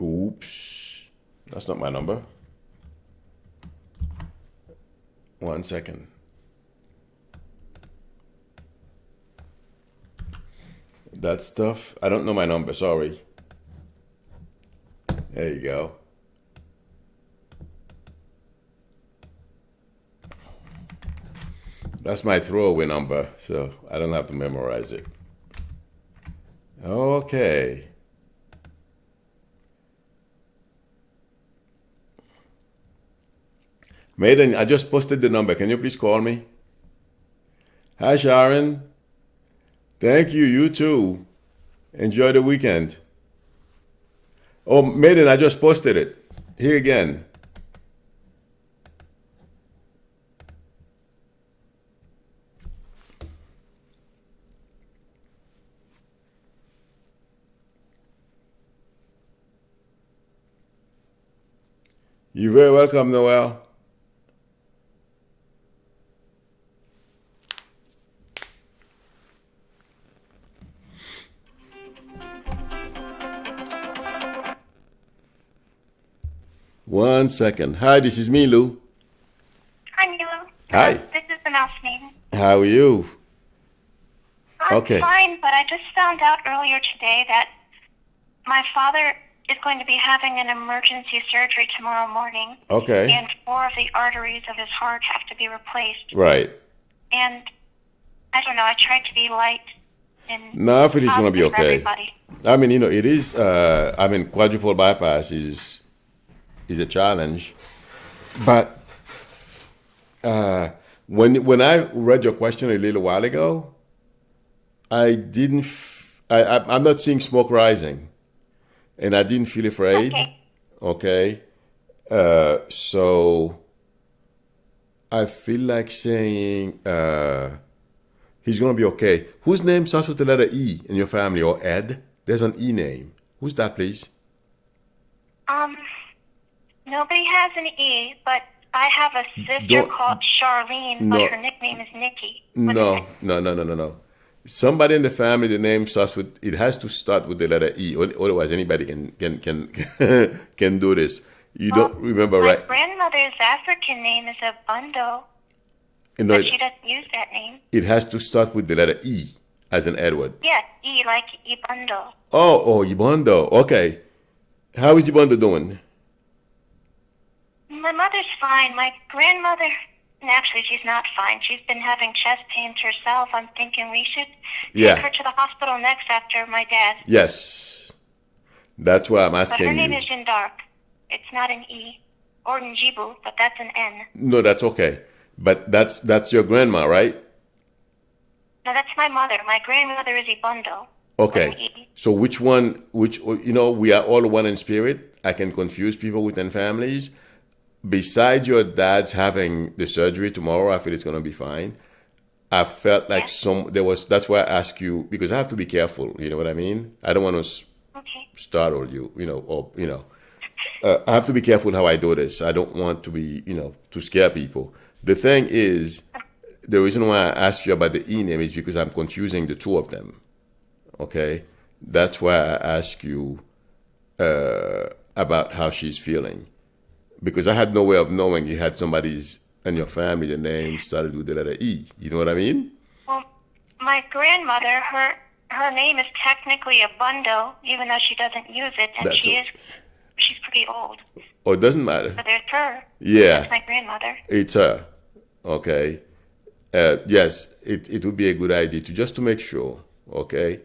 S1: Oops, that's not my number. 1 second. That stuff, I don't know my number, sorry. There you go. That's my throwaway number, so I don't have to memorize it. Okay. Maiden, I just posted the number. Can you please call me? Hi, Sharon. Thank you. You too. Enjoy the weekend. Oh, Maiden, I just posted it. Here again. You're very welcome, Noel. One second. Hi, this is me, Lou.
S2: Hi, Milo.
S1: Hi.
S2: This is the mouse name.
S1: How are you?
S2: I'm
S1: Okay.
S2: fine, but I just found out earlier today that my father is going to be having an emergency surgery tomorrow morning.
S1: Okay.
S2: And 4 of the arteries of his heart have to be replaced.
S1: Right.
S2: And I don't know, I tried to be light and
S1: No, I feel it's going to be
S2: positive for
S1: okay.
S2: everybody.
S1: I mean, it is, quadruple bypass is a challenge. But when I read your question a little while ago, I didn't, I'm not seeing smoke rising. And I didn't feel afraid.
S2: Okay.
S1: Okay. So I feel like saying he's going to be okay. Whose name starts with the letter E in your family, or Ed? There's an E name. Who's that, please?
S2: Nobody has an E, but I have a sister
S1: Don't-
S2: called Charlene,
S1: No.
S2: but her nickname is Nikki.
S1: No. Somebody in the family, the name starts with. It has to start with the letter E. Otherwise, anybody can can do this. You don't remember,
S2: My
S1: right?
S2: grandmother's African name is a Bundo,
S1: You know,
S2: but she doesn't use that name.
S1: it has to start with the letter E, as in Edward.
S2: Yes, E like Ibundo.
S1: Oh, Ibondo. Okay. How is Ibondo doing?
S2: My mother's fine. My grandmother, actually, she's not fine. She's been having chest pains herself. I'm thinking we should
S1: Yeah.
S2: take her to the hospital next after my dad.
S1: Yes. That's why I'm
S2: But her
S1: asking
S2: name
S1: you.
S2: is Jindark. It's not an E. Or Njibu, but that's an N.
S1: No, that's okay. But that's your grandma, right?
S2: No, that's my mother. My grandmother is Ibundo.
S1: Okay.
S2: With an E.
S1: So which we are all one in spirit. I can confuse people within families. Besides your dad's having the surgery tomorrow, I feel it's going to be fine. I felt like that's why I ask you, because I have to be careful. You know what I mean? I don't want to
S2: Okay.
S1: startle you, I have to be careful how I do this. I don't want to be, to scare people. The thing is, the reason why I asked you about the E name is because I'm confusing the two of them. Okay? That's why I ask you about how she's feeling. Because I had no way of knowing you had somebody's in your family, the name started with the letter E. You know what I mean?
S2: Well, my grandmother, her name is technically a Bundo, even though she doesn't use it, and she's pretty old.
S1: Oh, it doesn't matter.
S2: So there's her.
S1: Yeah.
S2: That's my grandmother.
S1: It's her. Okay. Yes, it would be a good idea to make sure, okay,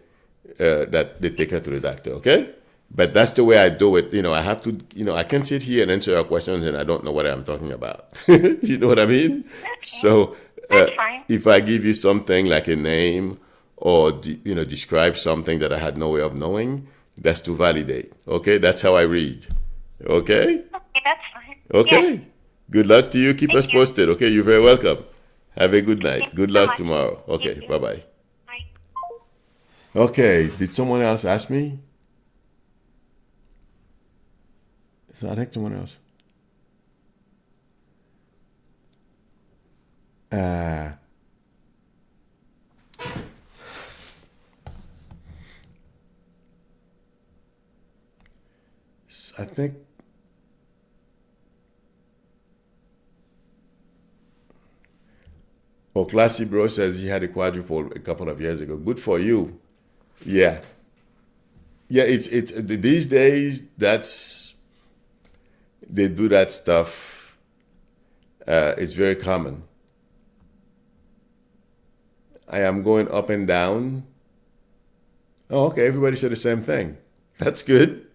S1: that they take her to the doctor, okay? But that's the way I do it. I have to, I can sit here and answer your questions and I don't know what I'm talking about. You know what I mean?
S2: Okay.
S1: So
S2: That's fine.
S1: if I give you something like a name or, describe something that I had no way of knowing, that's to validate, okay? That's how I read, okay?
S2: Okay, that's fine.
S1: Okay.
S2: Yes.
S1: Good luck to you. Keep
S2: Thank
S1: us
S2: you.
S1: posted. Okay. You're very welcome. Have a good night.
S2: Thank you
S1: Good
S2: so
S1: luck
S2: much.
S1: tomorrow.
S2: You
S1: Okay.
S2: too.
S1: Bye-bye.
S2: Bye.
S1: Okay. Did someone else ask me? So I think someone else. I think. Oh, Classy Bro says he had a quadruple a couple of years ago. Good for you. Yeah. Yeah, it's these days they do that stuff. It's very common. I am going up and down. Oh, okay. Everybody said the same thing. That's good.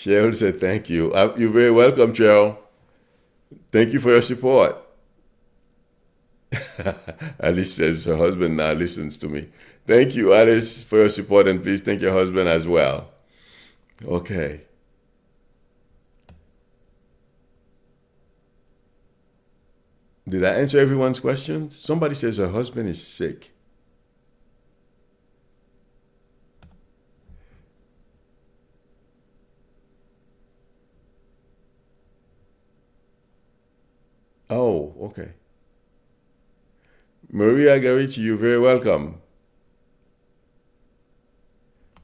S1: Cheryl said thank you. You're very welcome, Cheryl. Thank you for your support. Alice says her husband now listens to me. Thank you, Alice, for your support, and please thank your husband as well. Okay. Did I answer everyone's questions? Somebody says her husband is sick. Oh, okay. Maria Garici, you're very welcome.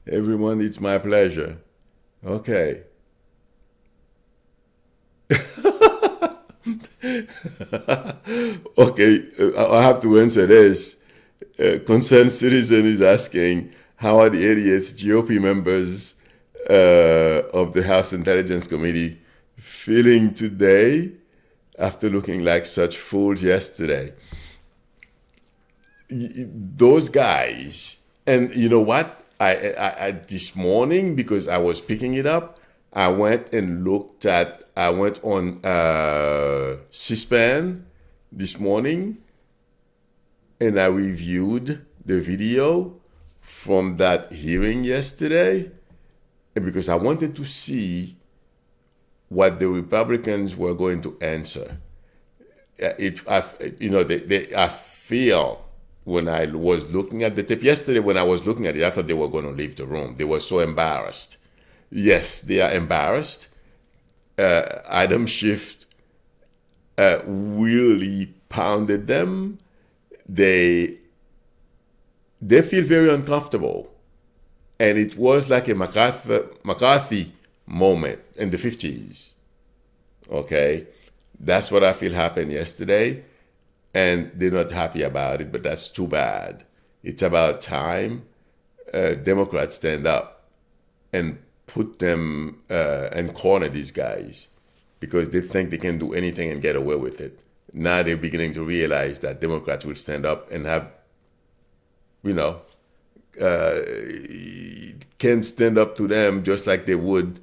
S1: Everyone, it's my pleasure. Okay. Okay, I have to answer this. Concerned Citizen is asking, how are the idiots, GOP members of the House Intelligence Committee feeling today after looking like such fools yesterday? Those guys, and you know what? I this morning, because I was picking it up, I went on C-SPAN this morning, and I reviewed the video from that hearing yesterday, because I wanted to see what the Republicans were going to answer. I feel when I was looking at the tape yesterday, when I was looking at it, I thought they were going to leave the room. They were so embarrassed. Yes, they are embarrassed. Adam Schiff really pounded them. They feel very uncomfortable. And it was like a McCarthy moment in the 50s. Okay? That's what I feel happened yesterday. And they're not happy about it, but that's too bad. It's about time Democrats stand up and put them and corner these guys, because they think they can do anything and get away with it. Now they're beginning to realize that Democrats will stand up and have, can stand up to them just like they would,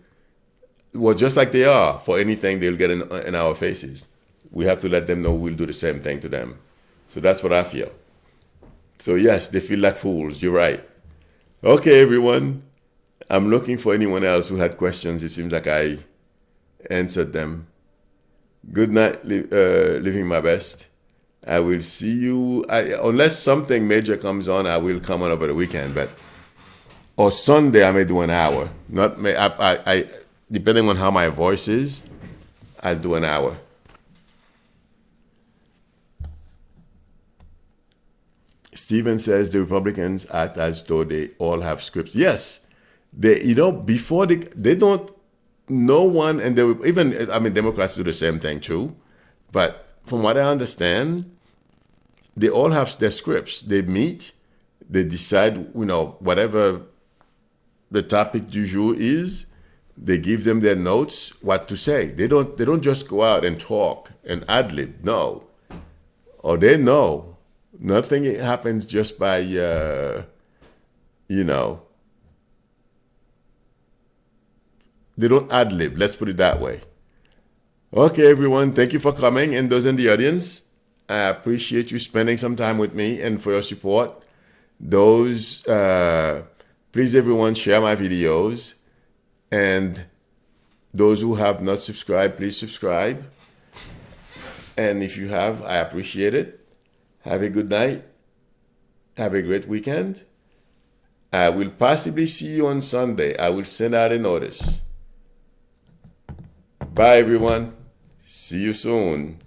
S1: well, just like they are for anything they'll get in our faces. We have to let them know we'll do the same thing to them. So that's what I feel. So yes, they feel like fools. You're right. Okay, everyone. I'm looking for anyone else who had questions. It seems like I answered them. Good night, living my best. I will see you, unless something major comes on, I will come on over the weekend. Or Sunday, I may do an hour. Depending on how my voice is, I'll do an hour. Stephen says the Republicans act as though they all have scripts. Yes, before they don't. No one, and Democrats do the same thing too. But from what I understand, they all have their scripts. They meet, they decide, whatever the topic du jour is. They give them their notes, what to say. They don't just go out and talk and ad lib. No, or they know. Nothing happens just by, they don't ad lib. Let's put it that way. Okay, everyone. Thank you for coming. And those in the audience, I appreciate you spending some time with me and for your support. Please, everyone, share my videos. And those who have not subscribed, please subscribe. And if you have, I appreciate it. Have a good night. Have a great weekend. I will possibly see you on Sunday. I will send out a notice. Bye, everyone. See you soon.